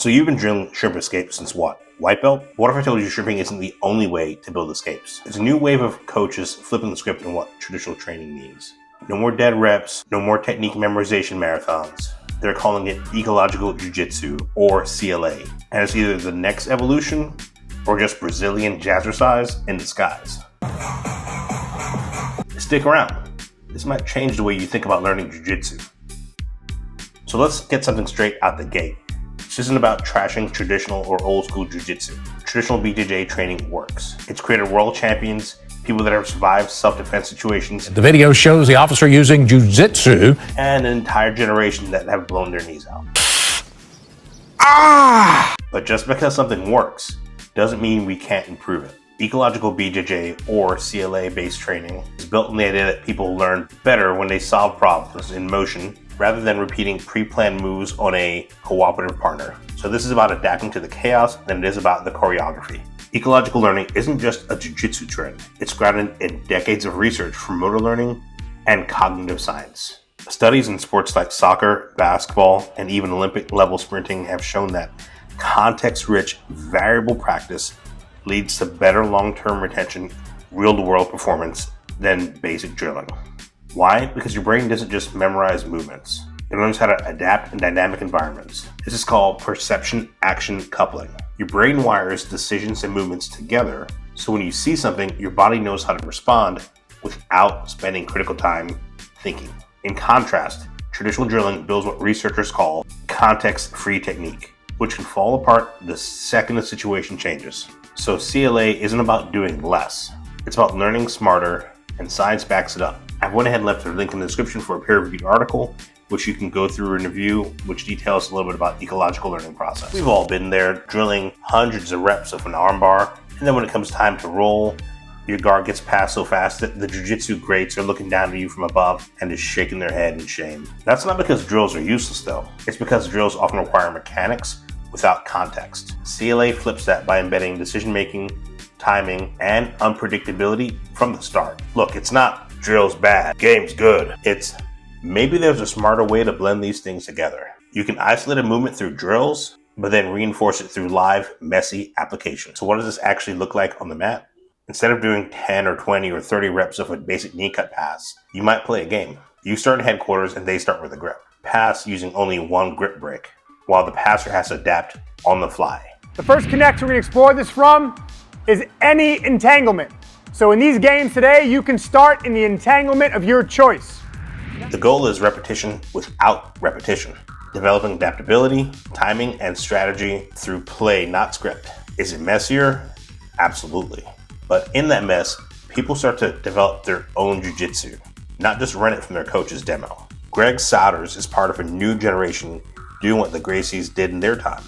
So you've been drilling shrimp escapes since what? White belt? What if I told you shrimping isn't the only way to build escapes? It's a new wave of coaches flipping the script on what traditional training means. No more dead reps, no more technique memorization marathons. They're calling it Ecological Jiu Jitsu, or CLA. And it's either the next evolution or just Brazilian jazzercise in disguise. Stick around. This might change the way you think about learning jiu-jitsu. So let's get something straight out the gate. This isn't about trashing traditional or old school jiu-jitsu. Traditional BJJ training works. It's created world champions, people that have survived self-defense situations. The video shows the officer using jiu-jitsu. And an entire generation that have blown their knees out. But just because something works doesn't mean we can't improve it. Ecological BJJ, or CLA-based training, is built on the idea that people learn better when they solve problems in motion rather than repeating pre-planned moves on a cooperative partner. So this is about adapting to the chaos than it is about the choreography. Ecological learning isn't just a jiu-jitsu trend. It's grounded in decades of research for motor learning and cognitive science. Studies in sports like soccer, basketball, and even Olympic-level sprinting have shown that context-rich, variable practice leads to better long-term retention, real-world performance than basic drilling. Why? Because your brain doesn't just memorize movements. It learns how to adapt in dynamic environments. This is called perception-action coupling. Your brain wires decisions and movements together, so when you see something, your body knows how to respond without spending critical time thinking. In contrast, traditional drilling builds what researchers call context-free technique, which can fall apart the second the situation changes. So CLA isn't about doing less. It's about learning smarter, and science backs it up. I've went ahead and left a link in the description for a peer-reviewed article, which you can go through and review, which details a little bit about the ecological learning process. We've all been there, drilling hundreds of reps of an armbar, and then when it comes time to roll, your guard gets past so fast that the jiu-jitsu greats are looking down at you from above and just shaking their head in shame. That's not because drills are useless though. It's because drills often require mechanics without context. CLA flips that by embedding decision-making, timing, and unpredictability from the start. Look, it's not drill's bad, game's good. It's maybe there's a smarter way to blend these things together. You can isolate a movement through drills, but then reinforce it through live, messy application. So what does this actually look like on the mat? Instead of doing 10 or 20 or 30 reps of a basic knee cut pass, you might play a game. You start in headquarters and they start with a grip. Pass using only one grip break, while the passer has to adapt on the fly. The first connect we're going to explore this from is any entanglement. So in these games today, you can start in the entanglement of your choice. The goal is repetition without repetition. Developing adaptability, timing, and strategy through play, not script. Is it messier? Absolutely. But in that mess, people start to develop their own jiu-jitsu, not just rent it from their coach's demo. Greg Souders is part of a new generation doing what the Gracies did in their time,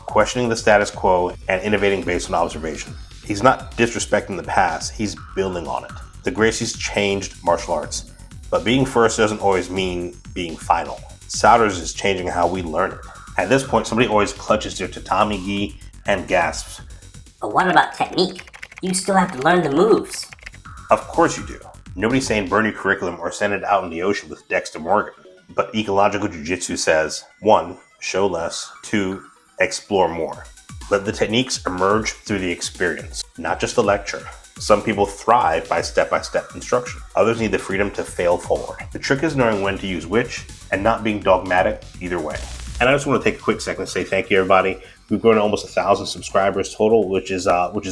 questioning the status quo and innovating based on observation. He's not disrespecting the past, he's building on it. The Gracies changed martial arts, but being first doesn't always mean being final. Souders is changing how we learn it. At this point, somebody always clutches their tatami gi and gasps. But what about technique? You still have to learn the moves. Of course you do. Nobody's saying burn your curriculum or send it out in the ocean with Dexter Morgan. But Ecological Jiu-Jitsu says, 1, show less, 2, explore more. Let the techniques emerge through the experience, not just the lecture. Some people thrive by step-by-step instruction. Others need the freedom to fail forward. The trick is knowing when to use which and not being dogmatic either way. And I just want to take a quick second to say thank you, everybody. We've grown to almost 1,000 subscribers total, which is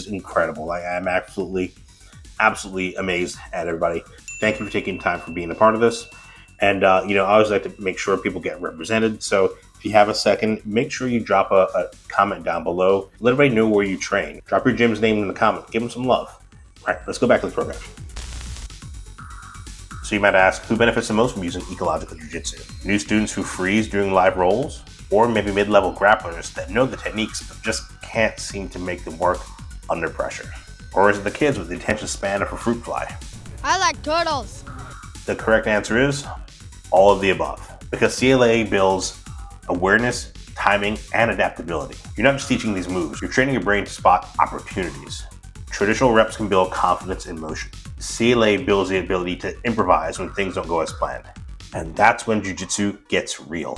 incredible. I'm absolutely amazed at everybody. Thank you for taking time for being a part of this. And I always like to make sure people get represented. So if you have a second, make sure you drop a comment down below. Let everybody know where you train. Drop your gym's name in the comment. Give them some love. All right, let's go back to the program. So you might ask, who benefits the most from using Ecological Jiu-Jitsu? New students who freeze during live rolls? Or maybe mid-level grapplers that know the techniques but just can't seem to make them work under pressure? Or is it the kids with the attention span of a fruit fly? I like turtles. The correct answer is all of the above. Because CLA builds awareness, timing, and adaptability. You're not just teaching these moves, you're training your brain to spot opportunities. Traditional reps can build confidence in motion. CLA builds the ability to improvise when things don't go as planned. And that's when jiu-jitsu gets real.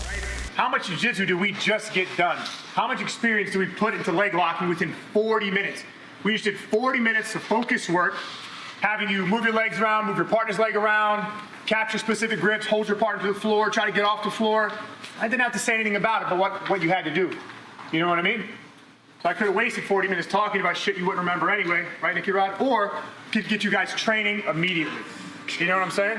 how much jiu-jitsu do we just get done? How much experience do we put into leg locking within 40 minutes? We just did 40 minutes of focused work, having you move your legs around, move your partner's leg around, capture specific grips, hold your partner to the floor, try to get off the floor. I didn't have to say anything about it, but what you had to do. You know what I mean? So I could have wasted 40 minutes talking about shit you wouldn't remember anyway, right, Nicky Rod? Or could get you guys training immediately. You know what I'm saying?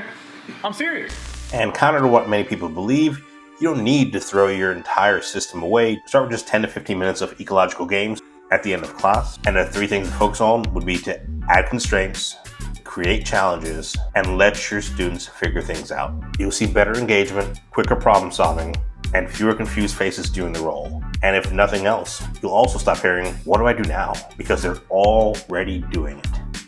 I'm serious. And counter to what many people believe, you don't need to throw your entire system away. Start with just 10 to 15 minutes of ecological games at the end of class. And the 3 things to focus on would be to add constraints, create challenges, and let your students figure things out. You'll see better engagement, quicker problem solving, and fewer confused faces doing the role. And if nothing else, you'll also stop hearing, what do I do now? Because they're already doing it.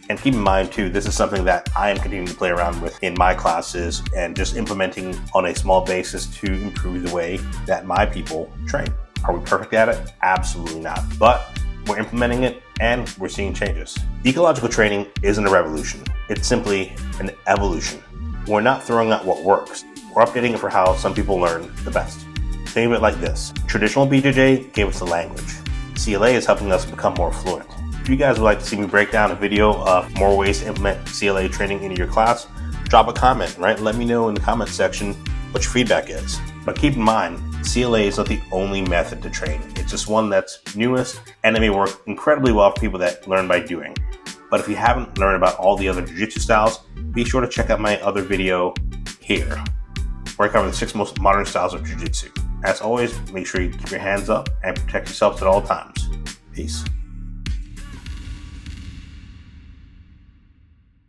And keep in mind too, this is something that I am continuing to play around with in my classes and just implementing on a small basis to improve the way that my people train. Are we perfect at it? Absolutely not. But we're implementing it and we're seeing changes. Ecological training isn't a revolution. It's simply an evolution. We're not throwing out what works. We're updating it for how some people learn the best. Think of it like this. Traditional BJJ gave us the language. CLA is helping us become more fluent. If you guys would like to see me break down a video of more ways to implement CLA training into your class, drop a comment, right? Let me know in the comment section what your feedback is. But keep in mind, CLA is not the only method to train. It's just one that's newest and it may work incredibly well for people that learn by doing. But if you haven't learned about all the other jiu-jitsu styles, be sure to check out my other video here, where I cover the 6 most modern styles of jiu-jitsu. As always, make sure you keep your hands up and protect yourselves at all times. Peace.